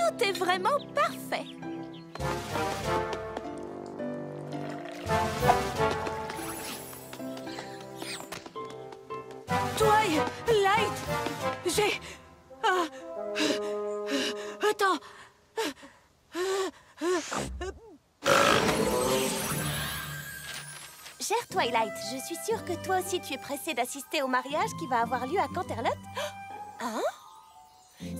Tout est vraiment parfait. Twilight, j'ai... Attends. Chère Twilight, je suis sûre que toi aussi tu es pressée d'assister au mariage qui va avoir lieu à Canterlot. Hein?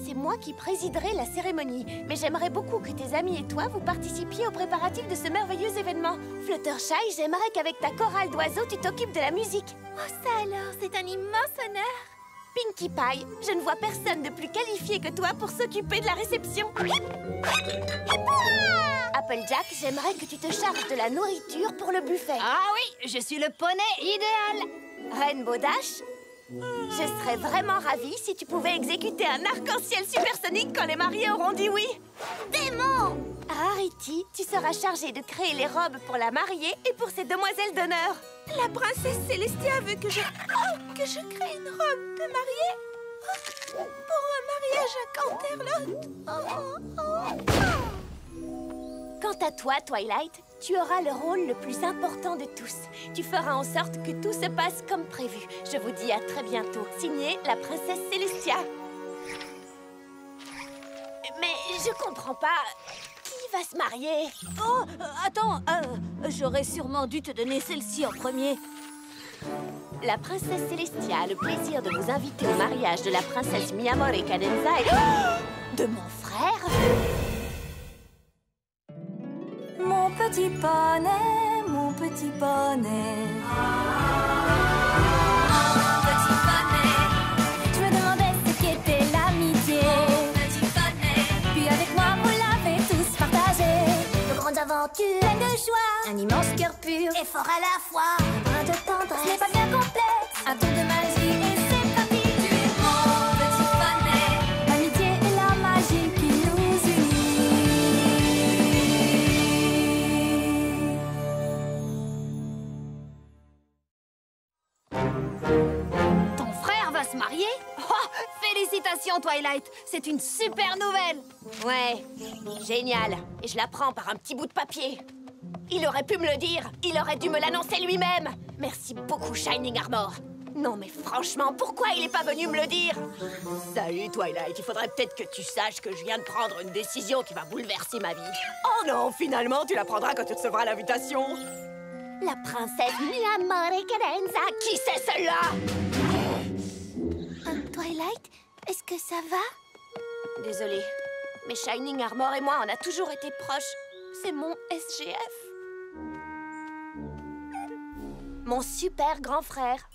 C'est moi qui présiderai la cérémonie, mais j'aimerais beaucoup que tes amis et toi vous participiez aux préparatifs de ce merveilleux événement. Fluttershy, j'aimerais qu'avec ta chorale d'oiseaux, tu t'occupes de la musique. Oh, ça alors, c'est un immense honneur. Pinkie Pie, je ne vois personne de plus qualifié que toi pour s'occuper de la réception. Applejack, j'aimerais que tu te charges de la nourriture pour le buffet. Ah oui, je suis le poney idéal. Rainbow Dash, je serais vraiment ravie si tu pouvais exécuter un arc-en-ciel supersonique quand les mariés auront dit oui. Démon! Rarity, tu seras chargée de créer les robes pour la mariée et pour ses demoiselles d'honneur. La princesse Célestia veut que je crée une robe de mariée pour un mariage à Canterlot. Quant à toi, Twilight, tu auras le rôle le plus important de tous. Tu feras en sorte que tout se passe comme prévu. Je vous dis à très bientôt. Signé, la princesse Célestia. Mais je comprends pas. Qui va se marier? Oh, attends, j'aurais sûrement dû te donner celle-ci en premier. La princesse Célestia a le plaisir de vous inviter au mariage de la princesse Mi-Amore Cadenza et... de mon frère. Mon petit poney, mon petit poney. Mon petit poney. Je me demandais ce qu'était l'amitié. Mon petit poney. Puis avec moi, vous l'avez tous partagé. De grandes aventures, pleines de joie. Un immense cœur pur et fort à la fois. Un brin de tendresse, ce n'est pas bien complexe. Un tour de magie et c'est parti. Tu es mon petit poney. L'amitié et la magie qui nous unit. Ton frère va se marier? Oh, félicitations, Twilight. C'est une super nouvelle. Ouais, génial. Et je l'apprends par un petit bout de papier. Il aurait pu me le dire. Il aurait dû me l'annoncer lui-même. Merci beaucoup, Shining Armor. Non, mais franchement, pourquoi il n'est pas venu me le dire? Salut, Twilight. Il faudrait peut-être que tu saches que je viens de prendre une décision qui va bouleverser ma vie. Oh non, finalement, tu la prendras quand tu recevras l'invitation. La princesse Mi-Amore Cadenza. Qui c'est celle-là? Twilight, est-ce que ça va? Désolée, mais Shining Armor et moi, on a toujours été proches. C'est mon SGF. Mon super grand frère.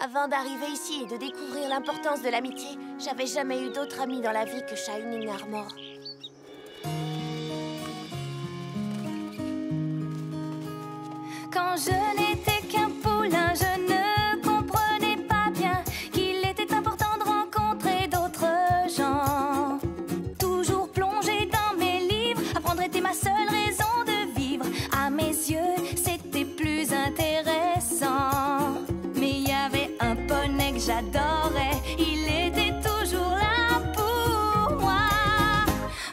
Avant d'arriver ici et de découvrir l'importance de l'amitié, j'avais jamais eu d'autre ami dans la vie que Shining Armor. Quand je n'étais qu'un poulain, je ne comprenais pas bien qu'il était important de rencontrer d'autres gens. Toujours plongé dans mes livres, apprendre était ma seule raison de vivre. À mes yeux, c'était plus intéressant. Mais il y avait un poney que j'adorais, il était toujours là pour moi.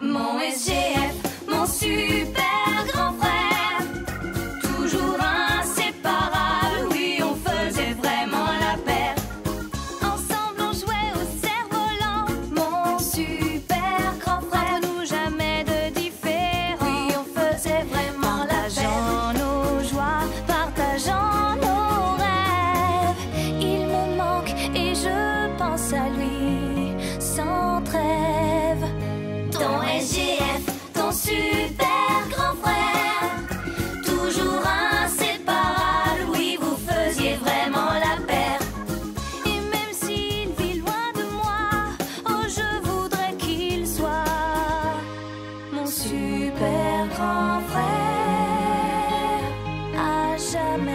Mon SGF, mon super grand frère. Toujours inséparables, oui, on faisait vraiment la paire. Ensemble, on jouait au cerf-volant, mon super grand frère. Entre nous, jamais de différence, oui, on faisait vraiment la paire. Partageant nos joies, partageant nos rêves. Il me manque et je pense à lui sans trêve. Ton SGF, ton super grand frère. Toujours inséparables, oui, vous faisiez vraiment la paire. Et même s'il vit loin de moi, oh, je voudrais qu'il soit mon super grand frère à jamais,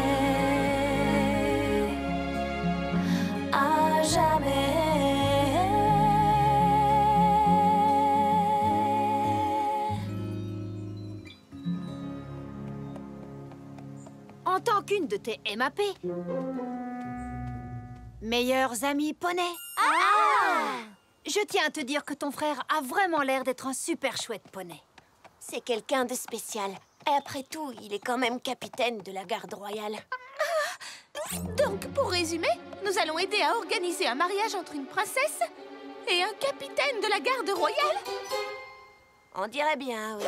à jamais. En tant qu'une de tes MAP, meilleurs amis poney. Je tiens à te dire que ton frère a vraiment l'air d'être un super chouette poney. C'est quelqu'un de spécial. Et après tout, il est quand même capitaine de la garde royale. Donc, pour résumer, nous allons aider à organiser un mariage entre une princesse et un capitaine de la garde royale. On dirait bien, oui.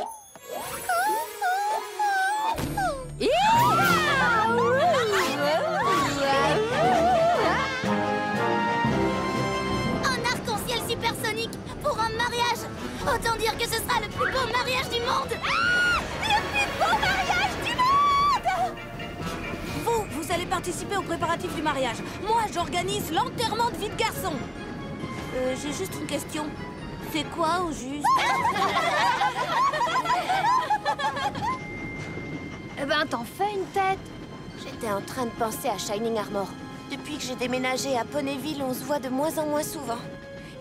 Un arc-en-ciel supersonique pour un mariage. Autant dire que ce sera le plus beau mariage du monde. Le plus beau mariage du monde! Vous allez participer aux préparatifs du mariage. Moi, j'organise l'enterrement de vie de garçon. J'ai juste une question. C'est quoi, au juste? Eh ben, t'en fais une tête. J'étais en train de penser à Shining Armor. Depuis que j'ai déménagé à Ponyville, on se voit de moins en moins souvent.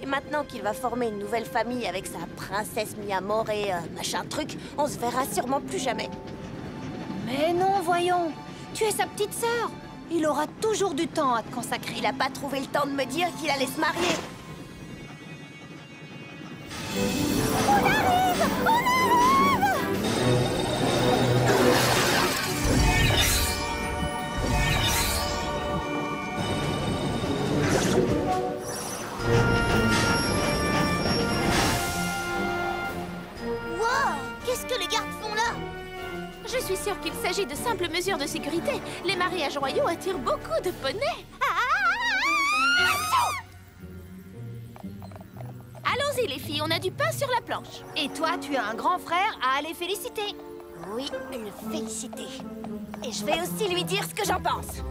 Et maintenant qu'il va former une nouvelle famille avec sa princesse Mi Amore et machin truc, on se verra sûrement plus jamais. Mais non, voyons. Tu es sa petite sœur. Il aura toujours du temps à te consacrer. Il a pas trouvé le temps de me dire qu'il allait se marier. Wow! Qu'est-ce que les gardes font là? Je suis sûre qu'il s'agit de simples mesures de sécurité. Les mariages royaux attirent beaucoup de poneys. Allons-y, les filles, on a du pain sur la planche. Et toi, tu as un grand frère à aller féliciter. Oui, le féliciter. Et je vais aussi lui dire ce que j'en pense.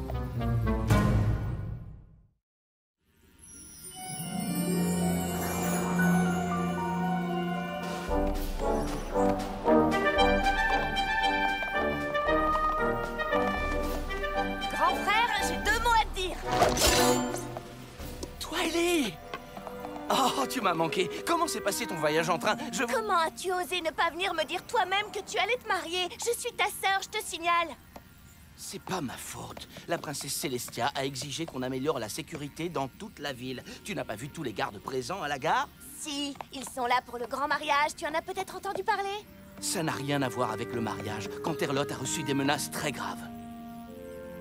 Grand frère, j'ai 2 mots à te dire. Twilight! Oh, tu m'as manqué. Comment s'est passé ton voyage en train? Comment as-tu osé ne pas venir me dire toi-même que tu allais te marier? Je suis ta sœur, je te signale. C'est pas ma faute. La princesse Celestia a exigé qu'on améliore la sécurité dans toute la ville. Tu n'as pas vu tous les gardes présents à la gare? Si, ils sont là pour le grand mariage. Tu en as peut-être entendu parler? Ça n'a rien à voir avec le mariage. Canterlot a reçu des menaces très graves.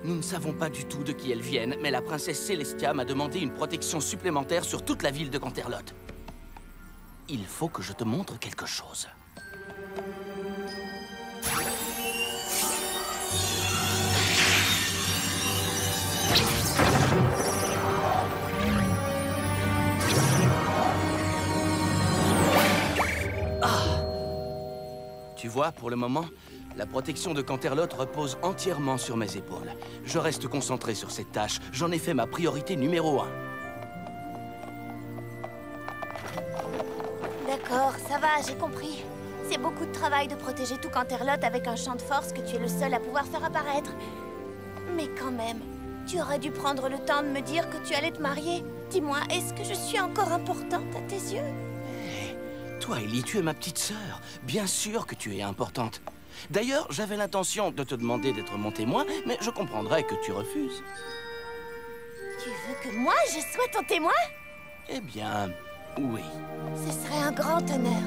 Nous ne savons pas du tout de qui elles viennent, mais la princesse Celestia m'a demandé une protection supplémentaire sur toute la ville de Canterlot. Il faut que je te montre quelque chose. Tu vois, pour le moment, la protection de Canterlot repose entièrement sur mes épaules. Je reste concentré sur cette tâche. J'en ai fait ma priorité numéro 1. D'accord, ça va, j'ai compris. C'est beaucoup de travail de protéger tout Canterlot avec un champ de force que tu es le seul à pouvoir faire apparaître. Mais quand même, tu aurais dû prendre le temps de me dire que tu allais te marier. Dis-moi, est-ce que je suis encore importante à tes yeux? Twilight, tu es ma petite sœur. Bien sûr que tu es importante. D'ailleurs, j'avais l'intention de te demander d'être mon témoin, mais je comprendrais que tu refuses. Tu veux que moi, je sois ton témoin? Eh bien, oui. Ce serait un grand honneur.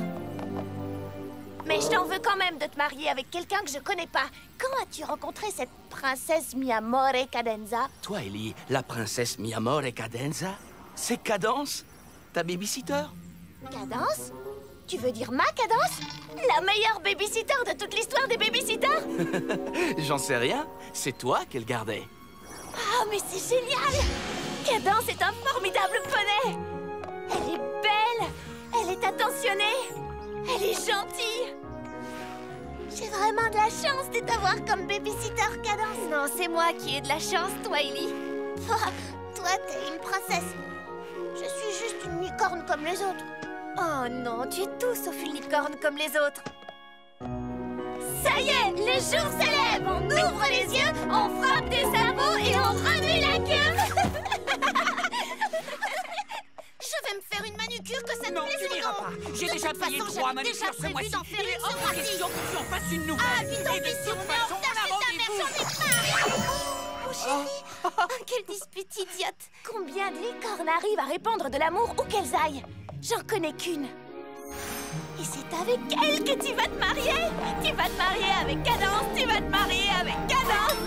Mais je t'en veux quand même de te marier avec quelqu'un que je connais pas. Quand as-tu rencontré cette princesse Mi Amore Cadenza? Twilight, la princesse Mi Amore Cadenza? C'est Cadence? Ta babysitter? Cadence? Tu veux dire ma Cadence? La meilleure babysitter de toute l'histoire des babysitters? J'en sais rien. C'est toi qu'elle gardait. Ah, mais c'est génial! Cadence est un formidable poney! Elle est belle! Elle est attentionnée! Elle est gentille! J'ai vraiment de la chance de t'avoir comme babysitter, Cadence! Non, c'est moi qui ai de la chance, Twilight. Toi, t'es une princesse. Je suis juste une licorne comme les autres. Oh non, tu es tout sauf une licorne comme les autres. Ça y est, le jour se lève! On ouvre les yeux, on frappe des sabots et on remue la queue! Je vais me faire une manucure que ça te Non, plaise tu ou n'iras non? pas. J'ai déjà payé façon, 3 j'avais déjà manucures ce prévu mois-ci. d'en faire Il est une hors ce de mois-ci. question que tu en fasses une nouvelle. Ah, puis tant Et de pis si toute on est en façon, retard, on a c'est ta mère, rendez-vous. j'en ai marre! Oh, chérie! Quelle dispute idiote! Combien de licornes arrivent à répandre de l'amour où qu'elles aillent? J'en connais qu'une. Et c'est avec elle que tu vas te marier. Tu vas te marier avec Cadance, tu vas te marier avec Cadance.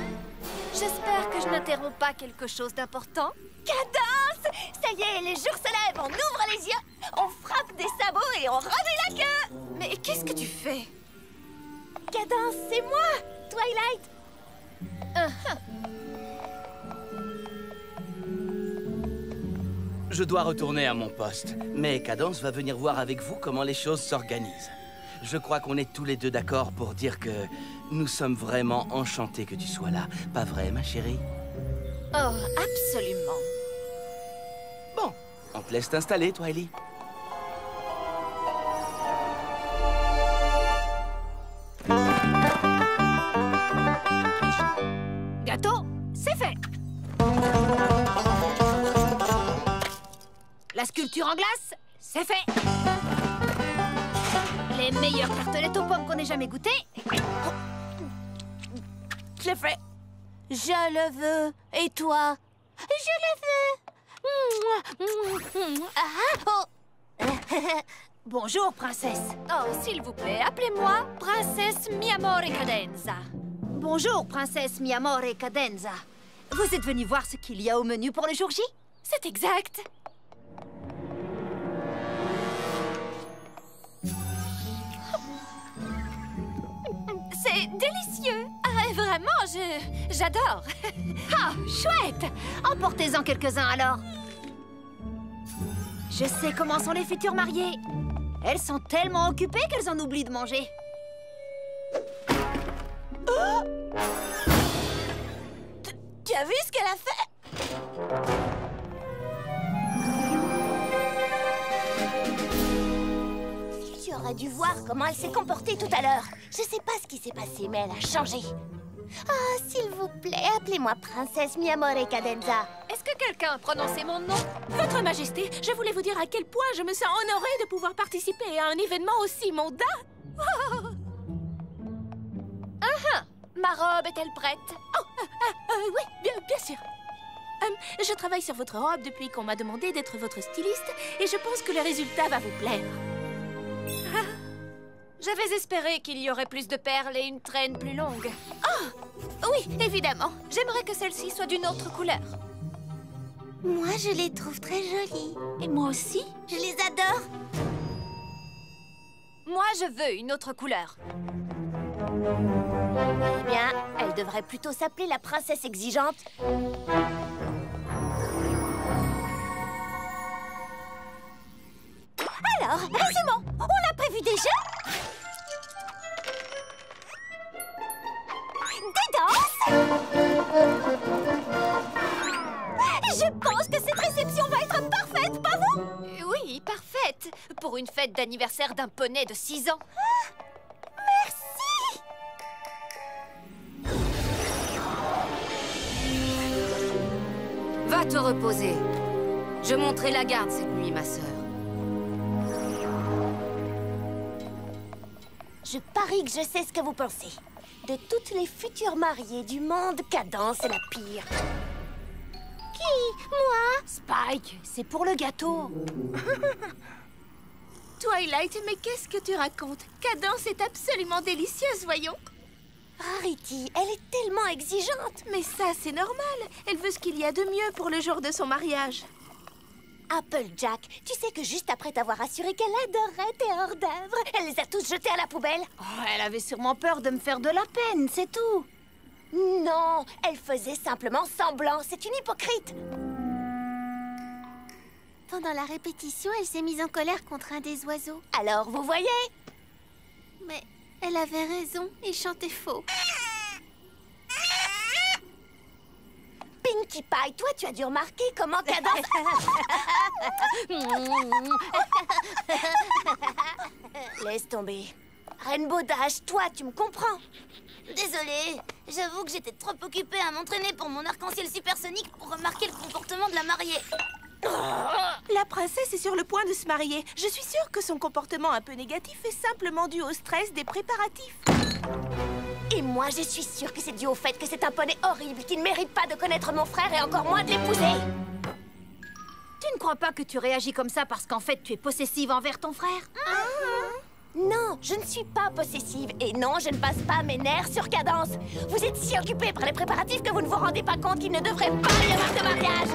J'espère que je n'interromps pas quelque chose d'important. Cadance! Ça y est, les jours se lèvent, on ouvre les yeux, on frappe des sabots et on remue la queue. Mais qu'est-ce que tu fais? Cadance, c'est moi, Twilight. Je dois retourner à mon poste, mais Cadance va venir voir avec vous comment les choses s'organisent. Je crois qu'on est tous les deux d'accord pour dire que nous sommes vraiment enchantés que tu sois là. Pas vrai, ma chérie? Oh, absolument. Bon, on te laisse t'installer, Twilight. Gâteau, c'est fait. La sculpture en glace, c'est fait. Les meilleures tartelettes aux pommes qu'on ait jamais goûtées. Je le ferai. Je le veux. Et toi? Je le veux. Bonjour, princesse. Oh, s'il vous plaît, appelez-moi princesse Mi Amore Cadenza. Bonjour, princesse Mi Amore Cadenza. Vous êtes venue voir ce qu'il y a au menu pour le jour J? C'est exact. C'est délicieux. Ah, vraiment, j'adore. Ah, chouette. Emportez-en quelques-uns alors. Je sais comment sont les futures mariées. Elles sont tellement occupées qu'elles en oublient de manger. Tu as vu ce qu'elle a fait? Tu aurais dû voir comment elle s'est comportée tout à l'heure. Je sais pas ce qui s'est passé, mais elle a changé. Ah, s'il vous plaît, appelez-moi princesse Mi Amore Cadenza. Est-ce que quelqu'un a prononcé mon nom? Votre Majesté, je voulais vous dire à quel point je me sens honorée de pouvoir participer à un événement aussi mondain. Ma robe est-elle prête? Oui, bien sûr. Je travaille sur votre robe depuis qu'on m'a demandé d'être votre styliste et je pense que le résultat va vous plaire. J'avais espéré qu'il y aurait plus de perles et une traîne plus longue. Oui, évidemment. J'aimerais que celle-ci soit d'une autre couleur. Moi, je les trouve très jolies. Et moi aussi. Je les adore. Moi, je veux une autre couleur. Eh bien, elle devrait plutôt s'appeler la princesse exigeante. Alors, résumons. On l'a prévu déjà. Des danses. Je pense que cette réception va être parfaite, pas vous? Oui, parfaite. Pour une fête d'anniversaire d'un poney de 6 ans. Merci. Va te reposer. Je monterai la garde cette nuit, ma sœur. Je parie que je sais ce que vous pensez. De toutes les futures mariées du monde, Cadance est la pire. Qui? Moi? Spike, c'est pour le gâteau. Twilight, mais qu'est-ce que tu racontes? Cadance est absolument délicieuse, voyons. Rarity, elle est tellement exigeante. Mais ça, c'est normal. Elle veut ce qu'il y a de mieux pour le jour de son mariage. Applejack, tu sais que juste après t'avoir assuré qu'elle adorait tes hors-d'œuvre, elle les a tous jetés à la poubelle. Oh, elle avait sûrement peur de me faire de la peine, c'est tout. Non, elle faisait simplement semblant. C'est une hypocrite. Pendant la répétition, elle s'est mise en colère contre un des oiseaux. Alors, vous voyez? Mais elle avait raison, il chantait faux. Pinkie Pie, toi, tu as dû remarquer comment Cadance... Laisse tomber. Rainbow Dash, toi, tu me comprends? Désolée, j'avoue que j'étais trop occupée à m'entraîner pour mon arc-en-ciel supersonique pour remarquer le comportement de la mariée. La princesse est sur le point de se marier. Je suis sûre que son comportement un peu négatif est simplement dû au stress des préparatifs. Et moi, je suis sûre que c'est dû au fait que c'est un poney horrible qui ne mérite pas de connaître mon frère et encore moins de l'épouser. Tu ne crois pas que tu réagis comme ça parce qu'en fait tu es possessive envers ton frère? Non, je ne suis pas possessive. Et non, je ne passe pas mes nerfs sur Cadence. Vous êtes si occupés par les préparatifs que vous ne vous rendez pas compte qu'il ne devrait pas y avoir de mariage.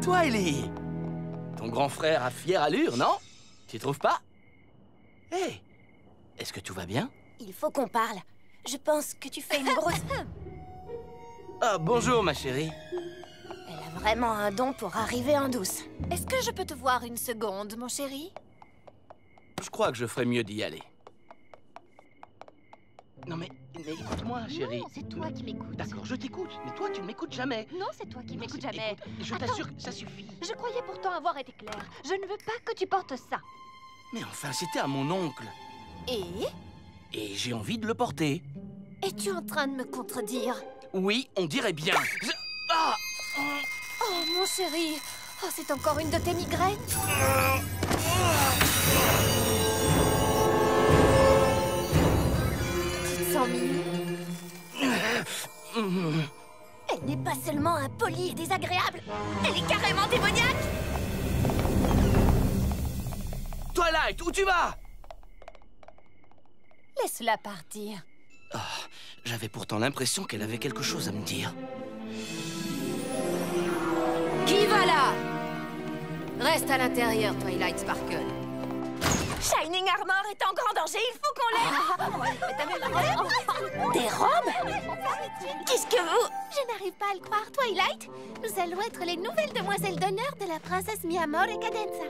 Twily! Ton grand frère a fière allure, non? Tu trouves pas? Hé! Est-ce que tout va bien? Il faut qu'on parle. Je pense que tu fais une grosse... Ah, bonjour, ma chérie. Elle a vraiment un don pour arriver en douce. Est-ce que je peux te voir une seconde, mon chéri? Je crois que je ferais mieux d'y aller. Non, mais écoute-moi, chérie. Non, c'est toi qui m'écoutes. D'accord, je t'écoute, mais toi, tu ne m'écoutes jamais. Non, c'est toi qui m'écoutes jamais. Écoute, je t'assure que ça suffit. Je croyais pourtant avoir été claire. Je ne veux pas que tu portes ça. Mais enfin, c'était à mon oncle. Et j'ai envie de le porter. Es-tu en train de me contredire? Oui, on dirait bien. Ah! Oh, mon chéri. Oh, c'est encore une de tes migraines? Tu te sens mieux? Elle n'est pas seulement impolie et désagréable, elle est carrément démoniaque. Twilight, où tu vas? Laisse-la partir. Oh, j'avais pourtant l'impression qu'elle avait quelque chose à me dire. Qui va là? Reste à l'intérieur, Twilight Sparkle. Shining Armor est en grand danger, il faut qu'on l'aide. Des robes? Qu'est-ce que vous... Je n'arrive pas à le croire, Twilight. Nous allons être les nouvelles demoiselles d'honneur de la princesse Mi Amor et Cadenza.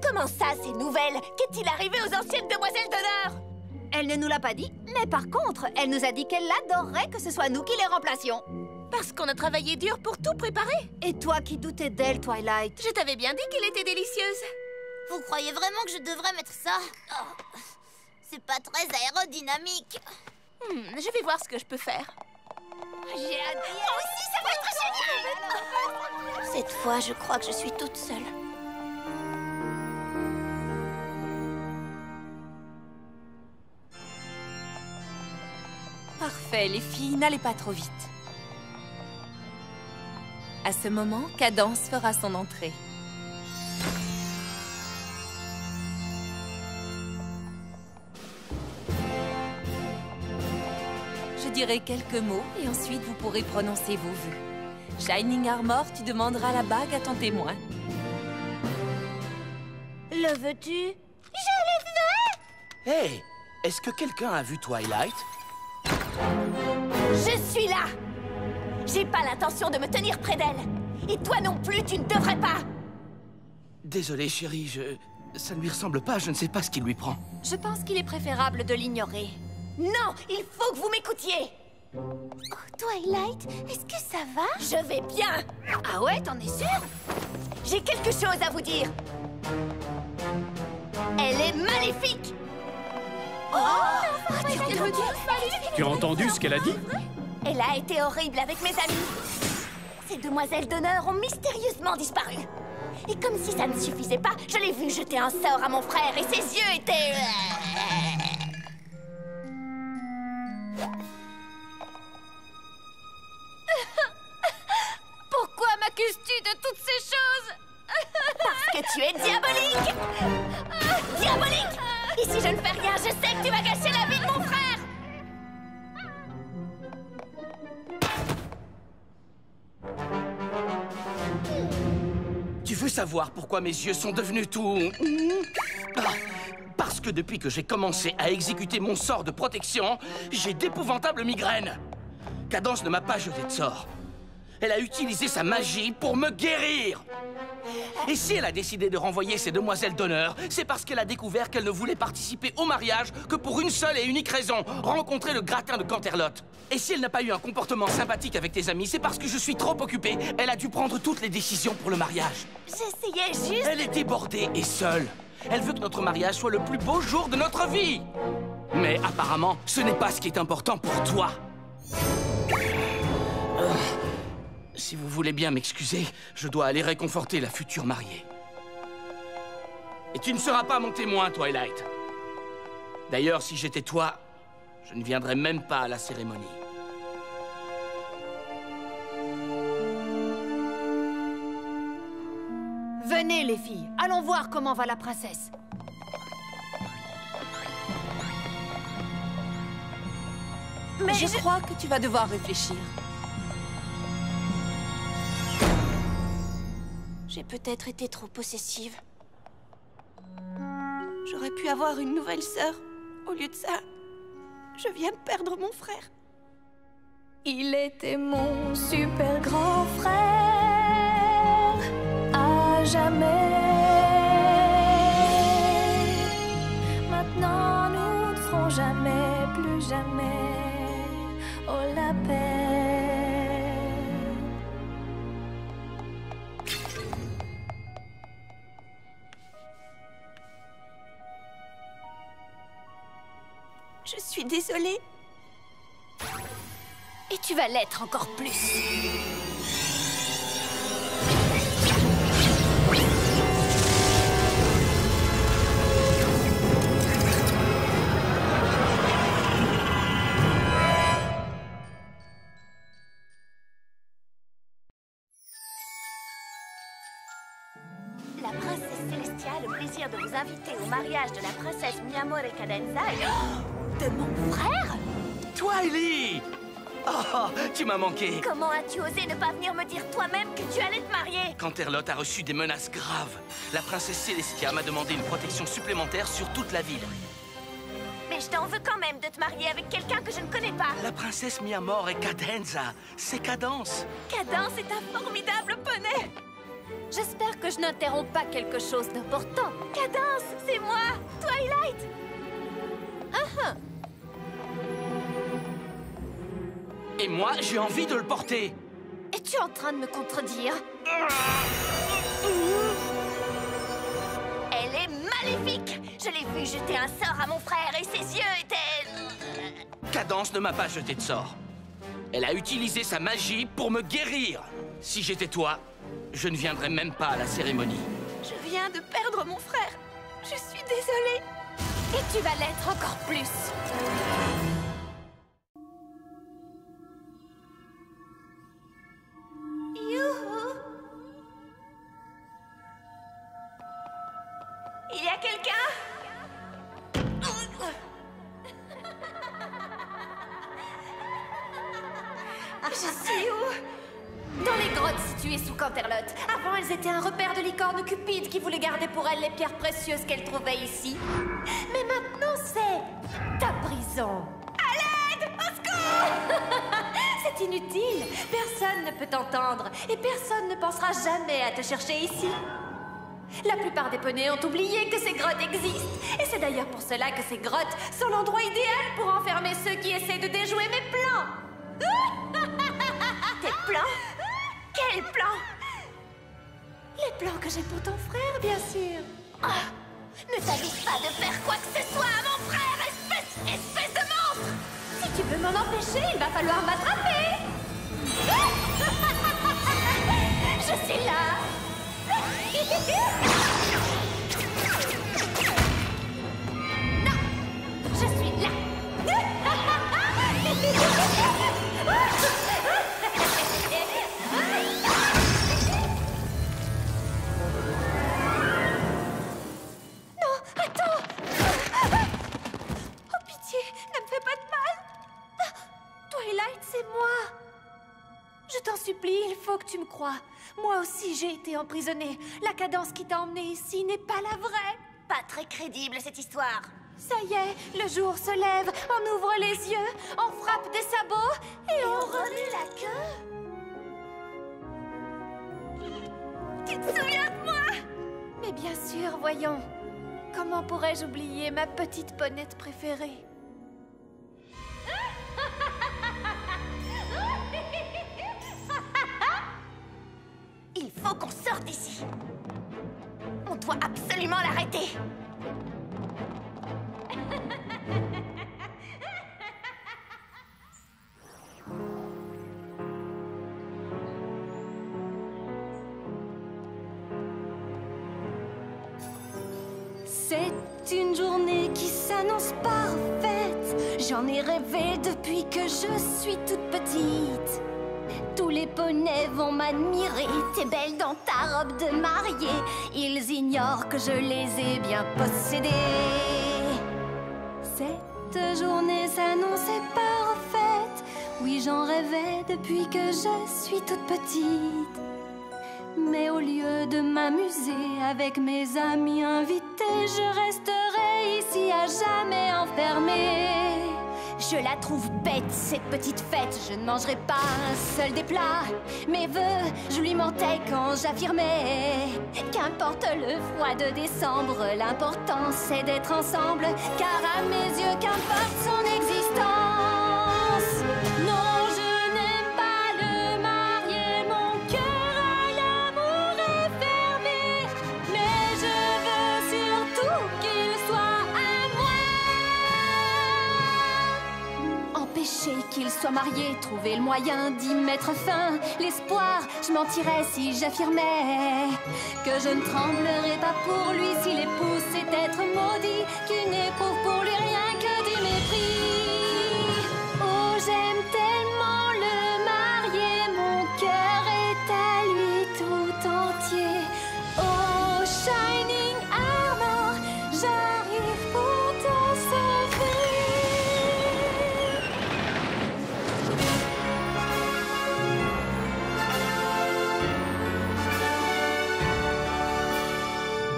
Comment ça, ces nouvelles? Qu'est-il arrivé aux anciennes demoiselles d'honneur? Elle ne nous l'a pas dit, mais par contre, elle nous a dit qu'elle adorerait que ce soit nous qui les remplacions. Parce qu'on a travaillé dur pour tout préparer. Et toi qui doutais d'elle, Twilight? Je t'avais bien dit qu'elle était délicieuse. Vous croyez vraiment que je devrais mettre ça? Oh, c'est pas très aérodynamique. Je vais voir ce que je peux faire. J'ai hâte. Moi aussi, ça va être génial. Cette fois, je crois que je suis toute seule. Parfait, les filles, n'allez pas trop vite. À ce moment, Cadence fera son entrée. Je dirai quelques mots et ensuite vous pourrez prononcer vos vœux. Shining Armor, tu demanderas la bague à ton témoin. Le veux-tu? Je le veux! Hé! Est-ce que quelqu'un a vu Twilight? Je suis là! J'ai pas l'intention de me tenir près d'elle. Et toi non plus, tu ne devrais pas! Désolé, chérie, ça ne lui ressemble pas, je ne sais pas ce qui lui prend. Je pense qu'il est préférable de l'ignorer. Non, il faut que vous m'écoutiez! Oh, Twilight, est-ce que ça va? Je vais bien! Ah ouais, t'en es sûre? J'ai quelque chose à vous dire! Elle est maléfique! Tu as entendu ce qu'elle a dit? Elle a été horrible avec mes amis. Ces demoiselles d'honneur ont mystérieusement disparu. Et comme si ça ne suffisait pas, je l'ai vue jeter un sort à mon frère et ses yeux étaient... Pourquoi m'accuses-tu de toutes ces choses? Parce que tu es diabolique! Diabolique! Et si je ne fais rien, je sais que tu vas gâcher la vie de mon frère! Tu veux savoir pourquoi mes yeux sont devenus tout... Parce que depuis que j'ai commencé à exécuter mon sort de protection, j'ai d'épouvantables migraines. Cadence ne m'a pas jeté de sort. Elle a utilisé sa magie pour me guérir. Et si elle a décidé de renvoyer ces demoiselles d'honneur, c'est parce qu'elle a découvert qu'elle ne voulait participer au mariage que pour une seule et unique raison, rencontrer le gratin de Canterlot. Et si elle n'a pas eu un comportement sympathique avec tes amis, c'est parce que je suis trop occupée. Elle a dû prendre toutes les décisions pour le mariage. J'essayais juste... Elle est débordée et seule. Elle veut que notre mariage soit le plus beau jour de notre vie. Mais apparemment, ce n'est pas ce qui est important pour toi. Si vous voulez bien m'excuser, je dois aller réconforter la future mariée. Et tu ne seras pas mon témoin, Twilight. D'ailleurs, si j'étais toi, je ne viendrais même pas à la cérémonie. Venez, les filles. Allons voir comment va la princesse. Mais je crois que tu vas devoir réfléchir. J'ai peut-être été trop possessive. J'aurais pu avoir une nouvelle sœur. Au lieu de ça, je viens de perdre mon frère. Il était mon super grand frère à jamais. Maintenant nous ne ferons jamais, plus jamais, oh la paix. Je suis désolée. Et tu vas l'être encore plus. La princesse Celestia a le plaisir de vous inviter au mariage de la princesse Mi Amore Cadenza et de mon frère. Twilight! Oh, tu m'as manqué. Comment as-tu osé ne pas venir me dire toi-même que tu allais te marier? Canterlot a reçu des menaces graves. La princesse Celestia m'a demandé une protection supplémentaire sur toute la ville. Mais je t'en veux quand même de te marier avec quelqu'un que je ne connais pas. La princesse Mi Amore Cadenza, c'est Cadence. Cadence est un formidable poney. J'espère que je n'interromps pas quelque chose d'important. Cadence, c'est moi, Twilight. Et moi, j'ai envie de le porter. Es-tu en train de me contredire? Elle est maléfique. Je l'ai vue jeter un sort à mon frère et ses yeux étaient... Cadence ne m'a pas jeté de sort. Elle a utilisé sa magie pour me guérir. Si j'étais toi, je ne viendrais même pas à la cérémonie. Je viens de perdre mon frère. Je suis désolée. Et tu vas l'être encore plus. Youhou! Il y a quelqu'un? Je suis où? Dans les grottes situées sous Canterlot. Avant, elles étaient un repère de licornes cupides qui voulaient garder pour elles les pierres précieuses qu'elles trouvaient ici. Mais maintenant, c'est ta prison. À l'aide! Au secours! C'est inutile. Personne ne peut t'entendre et personne ne pensera jamais à te chercher ici. La plupart des poneys ont oublié que ces grottes existent. Et c'est d'ailleurs pour cela que ces grottes sont l'endroit idéal pour enfermer ceux qui essaient de déjouer mes plans. Tes plans? Quels plans? Les plans que j'ai pour ton frère, bien sûr. Ne t'avise pas de faire quoi que ce soit à mon frère, espèce de monstre! Si tu veux m'en empêcher, il va falloir m'attraper. Je suis là. Non, je suis là. Non, attends. Oh, pitié, ne me fais pas de mal. Twilight, c'est moi. Je t'en supplie, il faut que tu me croies. Moi aussi, j'ai été emprisonnée. La Cadence qui t'a emmenée ici n'est pas la vraie. Pas très crédible, cette histoire. Ça y est, le jour se lève, on ouvre les yeux, on frappe des sabots et on remue la queue. Tu te souviens de moi? Mais bien sûr, voyons. Comment pourrais-je oublier ma petite ponette préférée? Il faut qu'on sorte d'ici. On doit absolument l'arrêter. C'est une journée qui s'annonce parfaite. J'en ai rêvé depuis que je suis toute petite. Tous les poneys vont m'admirer. T'es belle dans ta robe de mariée. Ils ignorent que je les ai bien possédés. Cette journée s'annonçait parfaite. Oui, j'en rêvais depuis que je suis toute petite. Mais au lieu de m'amuser avec mes amis invités, je resterai ici à jamais enfermée. Je la trouve bête, cette petite fête. Je ne mangerai pas un seul des plats. Mes vœux, je lui mentais quand j'affirmais qu'importe le froid de décembre, l'important c'est d'être ensemble. Car à mes yeux, qu'importe son existence. Non, je n'aime pas le marié. Mon cœur à l'amour est fermé. Mais je veux surtout qu'il soit à moi. Empêcher qu'il soit marié, trouver le moyen d'y mettre fin. L'espoir, je mentirais si j'affirmais que je ne tremblerais pas pour lui si l'époux c'est être maudit, qui n'éprouve pour lui rien que du mépris. Oh, j'aime tellement le marié, mon cœur est à lui tout entier. Oh, Shining Armor, j'arrive pour te sauver.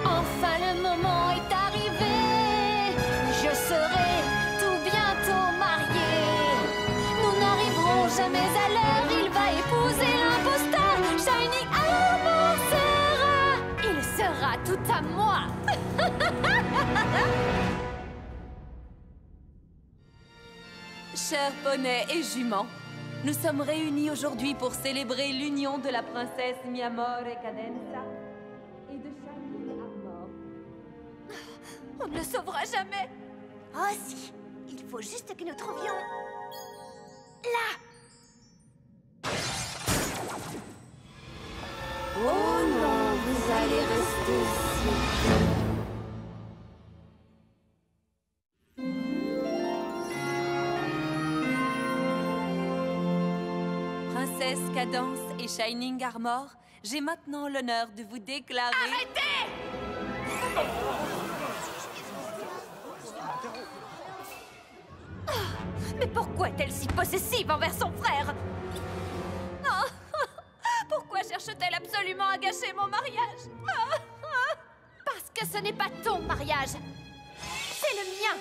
Enfin le moment est arrivé. Je serai tout bientôt mariée. Nous n'arriverons jamais à l'heure. Il va épouser l'imposteur. Shining Armor sera. Il sera tout à moi. Chers poneys et juments, nous sommes réunis aujourd'hui pour célébrer l'union de la princesse Miamor et Cadenza et de Shining Armor. On ne le sauvera jamais. Oh si, il faut juste que nous trouvions... là. Oh non, vous allez rester ici. Princesse Cadence et Shining Armor, j'ai maintenant l'honneur de vous déclarer... Arrêtez! Mais pourquoi est-elle si possessive envers son frère? Oh, pourquoi cherche-t-elle absolument à gâcher mon mariage? Parce que ce n'est pas ton mariage, c'est le mien.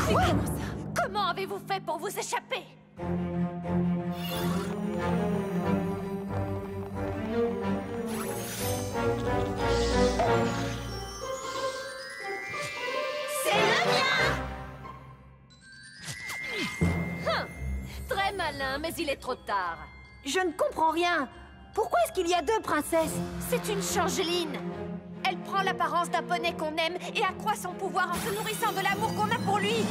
Mais comment ça? Comment avez-vous fait pour vous échapper? C'est le mien! Très malin, mais il est trop tard. Je ne comprends rien. Pourquoi est-ce qu'il y a deux princesses? C'est une changeline. Elle prend l'apparence d'un poney qu'on aime et accroît son pouvoir en se nourrissant de l'amour qu'on a pour lui.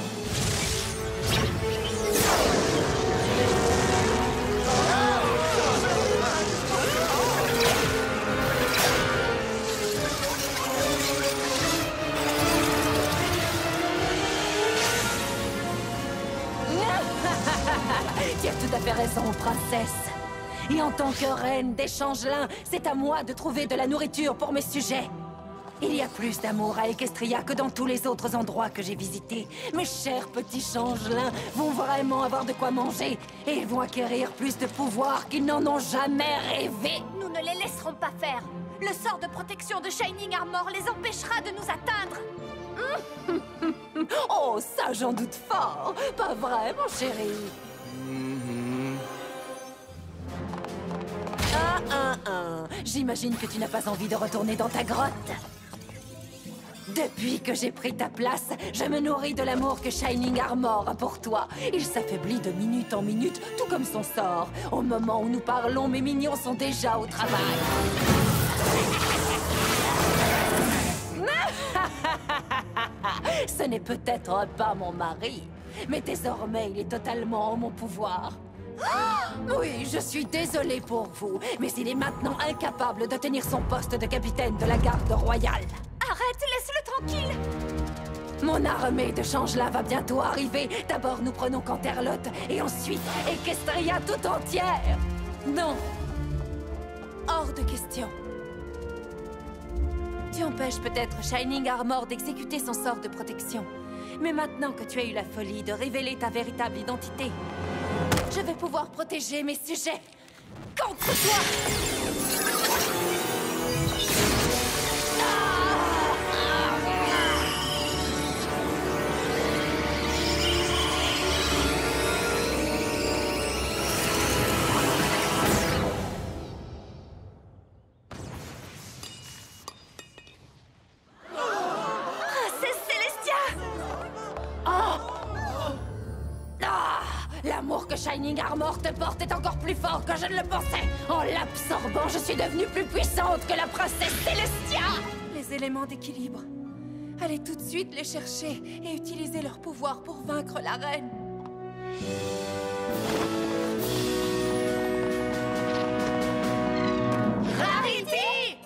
Tu as tout à fait raison, princesse. Et en tant que reine des changelins, c'est à moi de trouver de la nourriture pour mes sujets. Il y a plus d'amour à Equestria que dans tous les autres endroits que j'ai visités. Mes chers petits changelins vont vraiment avoir de quoi manger. Et ils vont acquérir plus de pouvoir qu'ils n'en ont jamais rêvé. Nous ne les laisserons pas faire. Le sort de protection de Shining Armor les empêchera de nous atteindre. Oh, ça j'en doute fort. Pas vrai, mon chéri? J'imagine que tu n'as pas envie de retourner dans ta grotte. Depuis que j'ai pris ta place, je me nourris de l'amour que Shining Armor a pour toi. Il s'affaiblit de minute en minute, tout comme son sort. Au moment où nous parlons, mes mignons sont déjà au travail. Ce n'est peut-être pas mon mari, mais désormais il est totalement en mon pouvoir. Oui, je suis désolée pour vous, mais il est maintenant incapable de tenir son poste de capitaine de la garde royale. Arrête, tranquille. Mon armée de changelins va bientôt arriver. D'abord, nous prenons Canterlot, et ensuite, Equestria tout entière. Non. Hors de question. Tu empêches peut-être Shining Armor d'exécuter son sort de protection. Mais maintenant que tu as eu la folie de révéler ta véritable identité, je vais pouvoir protéger mes sujets contre toi. L'amour que Shining Armor te porte est encore plus fort que je ne le pensais. En l'absorbant, je suis devenue plus puissante que la princesse Celestia. Les éléments d'équilibre. Allez tout de suite les chercher et utiliser leur pouvoir pour vaincre la reine. Rarity!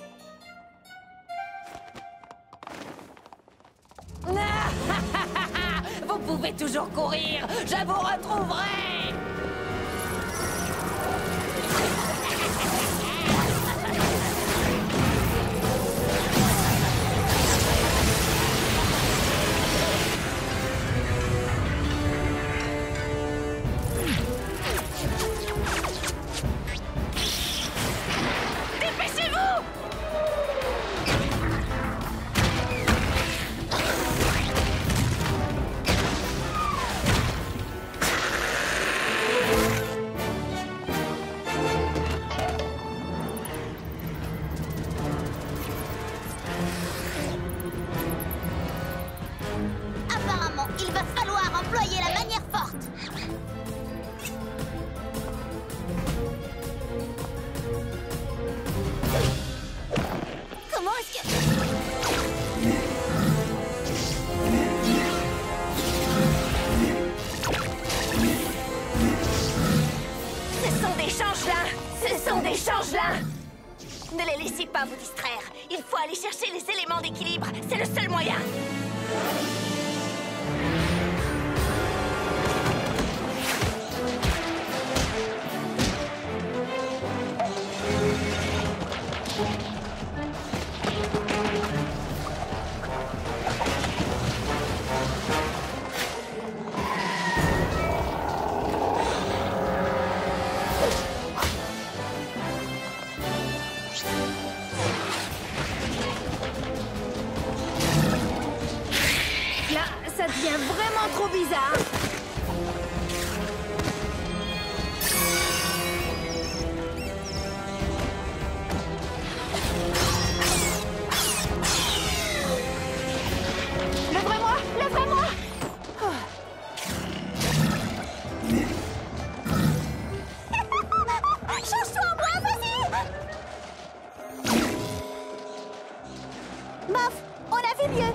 Vous pouvez toujours courir, je vous retrouverai! Apparemment, il va falloir employer la manière forte. Comment est-ce que... Ce sont des changelins! Ce sont des changelins! Ne les laissez pas vous distraire. Il faut aller chercher les éléments d'équilibre. C'est le seul moyen. Là, ça devient vraiment trop bizarre. Lève-moi! Lève-moi! Change-toi en bois, vas-y! Bof, on a vu mieux.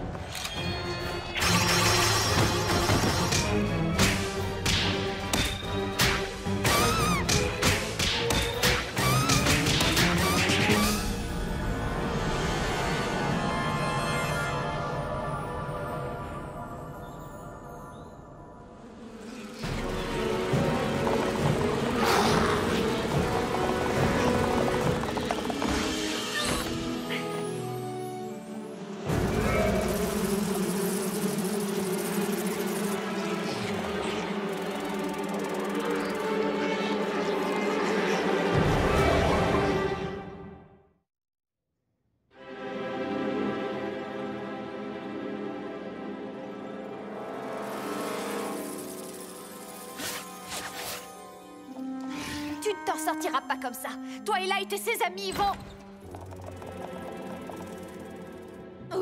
Tu ne t'en sortiras pas comme ça. Twilight et ses amis vont...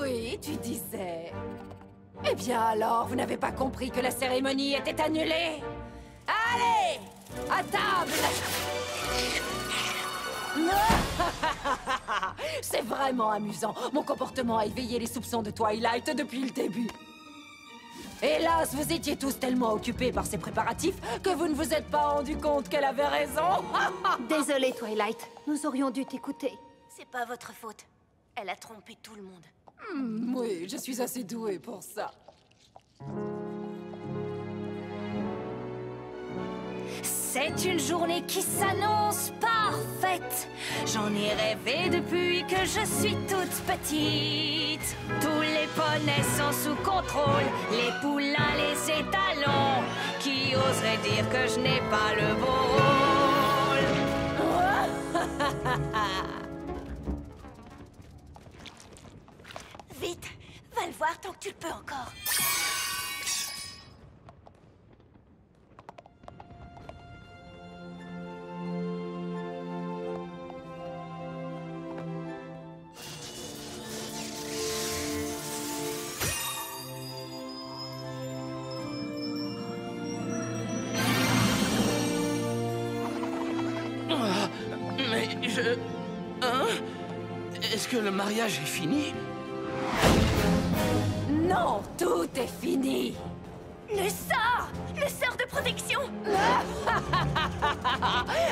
Oui, tu disais. Eh bien alors, vous n'avez pas compris que la cérémonie était annulée? Allez, à table! C'est vraiment amusant. Mon comportement a éveillé les soupçons de Twilight depuis le début. Hélas, vous étiez tous tellement occupés par ces préparatifs que vous ne vous êtes pas rendu compte qu'elle avait raison. Désolée, Twilight. Nous aurions dû t'écouter. C'est pas votre faute. Elle a trompé tout le monde. Oui, je suis assez douée pour ça. C'est une journée qui s'annonce parfaite. J'en ai rêvé depuis que je suis toute petite. Tous les poneys sont sous contrôle, les poulains, les étalons. Qui oserait dire que je n'ai pas le beau rôle? Vite, va le voir tant que tu le peux encore. Est-ce que le mariage est fini? Non, tout est fini. Le sort de protection.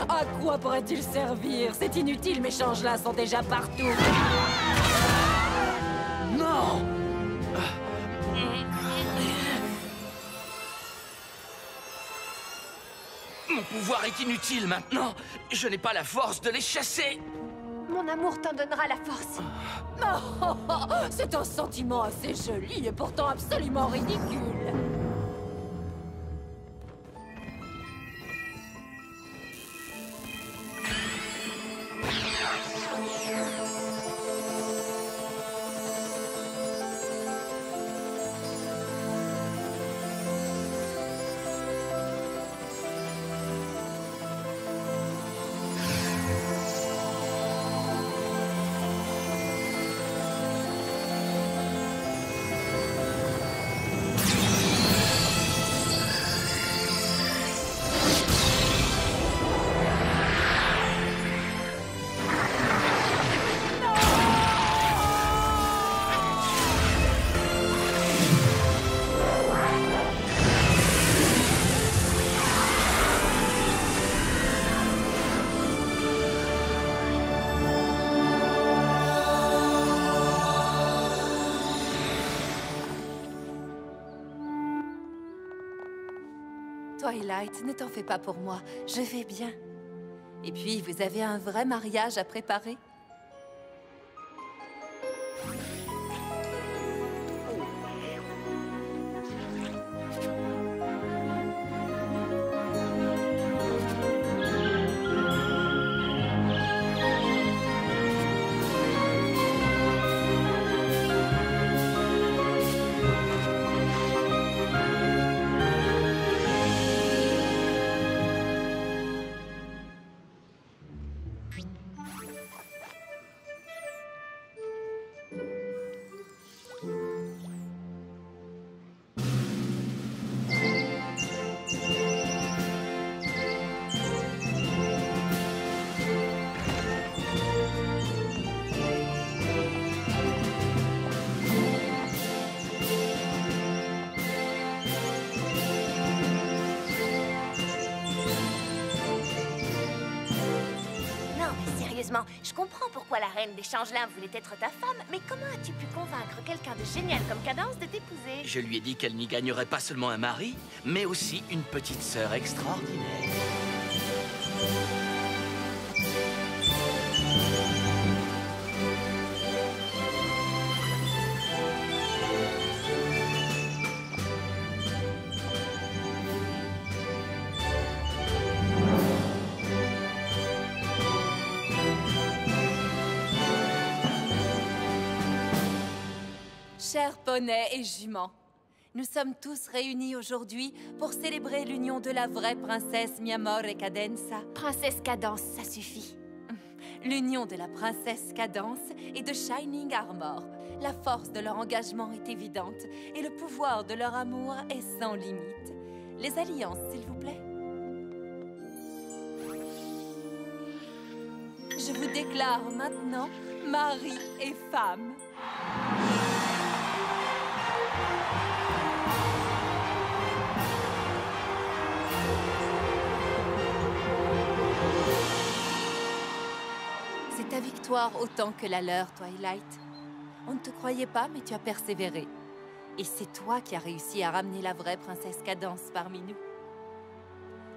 À quoi pourrait-il servir? C'est inutile, mes changelins sont déjà partout. Non! Mon pouvoir est inutile maintenant. Je n'ai pas la force de les chasser. Mon amour t'en donnera la force. C'est un sentiment assez joli et pourtant absolument ridicule. Twilight, ne t'en fais pas pour moi, je vais bien. Et puis, vous avez un vrai mariage à préparer? Je comprends pourquoi la reine des changelins voulait être ta femme, mais comment as-tu pu convaincre quelqu'un de génial comme Cadance de t'épouser? Je lui ai dit qu'elle n'y gagnerait pas seulement un mari, mais aussi une petite sœur extraordinaire. Chers poneys et juments, nous sommes tous réunis aujourd'hui pour célébrer l'union de la vraie princesse Mi Amor et Cadenza. Princesse Cadance, ça suffit. L'union de la princesse Cadance et de Shining Armor. La force de leur engagement est évidente et le pouvoir de leur amour est sans limite. Les alliances, s'il vous plaît. Je vous déclare maintenant mari et femme. C'est ta victoire autant que la leur, Twilight. On ne te croyait pas, mais tu as persévéré. Et c'est toi qui as réussi à ramener la vraie princesse Cadance parmi nous.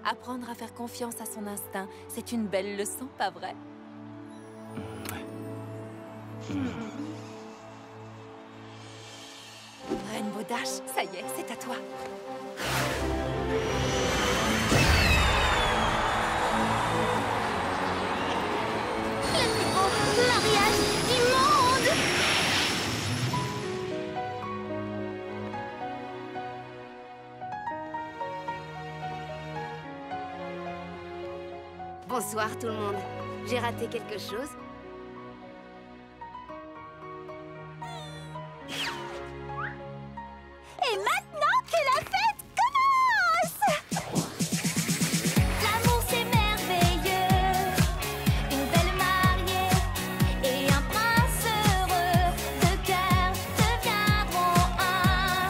Apprendre à faire confiance à son instinct, c'est une belle leçon, pas vrai? Rainbow Dash, ça y est, c'est à toi. Le plus beau mariage du monde! Bonsoir tout le monde. J'ai raté quelque chose? Et maintenant que la fête commence! L'amour c'est merveilleux, une belle mariée et un prince heureux. Deux cœurs deviendront un,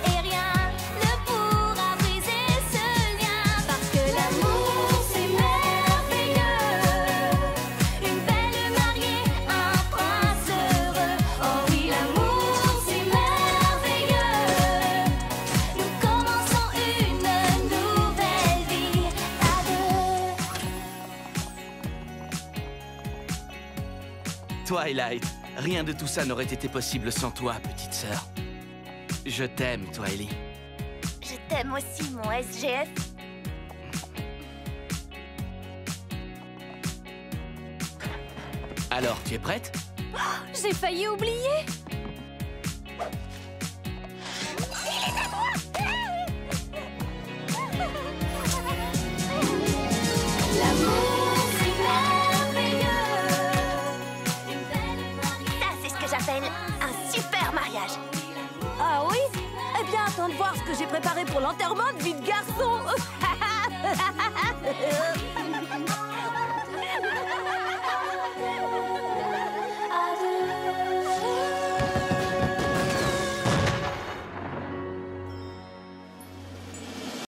et rien ne pourra briser ce lien. Parce que l'amour c'est merveilleux, une belle mariée, un prince heureux. Oh oui, l'amour c'est merveilleux. Nous commençons une nouvelle vie à deux. Twilight, rien de tout ça n'aurait été possible sans toi, petite sœur. Je t'aime, toi, Ellie. Je t'aime aussi, mon SGF. Alors, tu es prête? J'ai failli oublier. L'amour c'est merveilleux, une belle mariée. Ça, c'est ce que j'appelle un super mariage. Ah oui? Eh bien, attends de voir ce que j'ai préparé pour l'enterrement de vie de garçon.